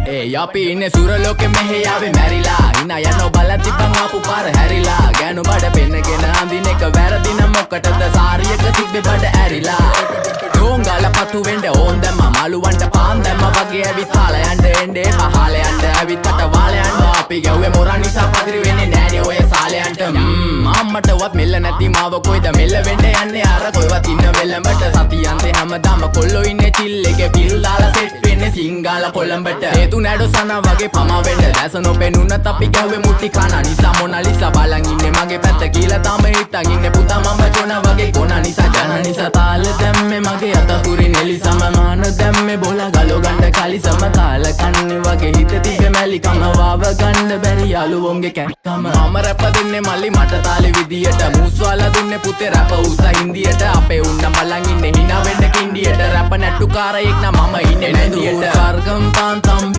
ඒ අපි ඉන්නේ සුරලෝකෙ මෙහෙ ආවේ මැරිලා හිනා යනෝ බලන් තිබ්බන් ආපු පාර හැරිලා ගෑනු බඩ පෙන්නගෙන අඳින එක වැරදින මොකටද සාරියක තිබ්බේ බඩ ඇරිලා ඩෝංගල පතු වෙන්න ඕන් දැම්ම මාළුවන්ට පාන් දැම්ම වගේ ඇවිත් හාල යන්න එන්නේ පහල යන්න ඇවිත් කට වාල යන්න අපි ගැව්වේ මොරා නිසා පදිරි වෙන්නේ නෑනේ ඔය සාලයන්ට අම්මටවත් මෙල්ල නැති මාව කොයිද මෙල්ල වෙන්න යන්නේ අර කොයිවත් ඉන්න වෙලඹට සතියන්තේ හැමදාම කොල්ලෝ ඉන්නේ චිල් එකේ පිල් දාලා සෙට් වෙන්නේ සිංගාල කොළඹට හේතු නැඩෝ සනා වගේ පමා වෙන්න දැස නොපෙනුනත් අපි ගැව්වේ මුට්ටි කන නිසා මොනාලිසා බලන් ඉන්නේ මගේ පැත්ත කියලා තාම හිටන් ඉන්නේ පුතා මම ජොන වගේ කොන නිසා ජන නිසා තාල දැම්මේ මගේ අතකුරි නෙලි සමමාන දැම්මේ බෝලා ගලෝ ගන්න කලි සමතාල කන්නේ වගේ හිත තිබ්බේ මැලි කම වාව ගන්න බැරි යාළුවෝන්ගේ කැක්කම මම රැප දෙන්නේ මල්ලි මට තාලේ විදියට මූස්වාලා දුන්නේ පුතේ රැප උසා හින්දියට අපේ උන්න බලන් ඉන්නේ hina වෙන්න කින්ඩියට රැප නැට්ටුකාරයෙක් නම් මම ඉන්නේ නැදියට සර්ගම් තාන්තම්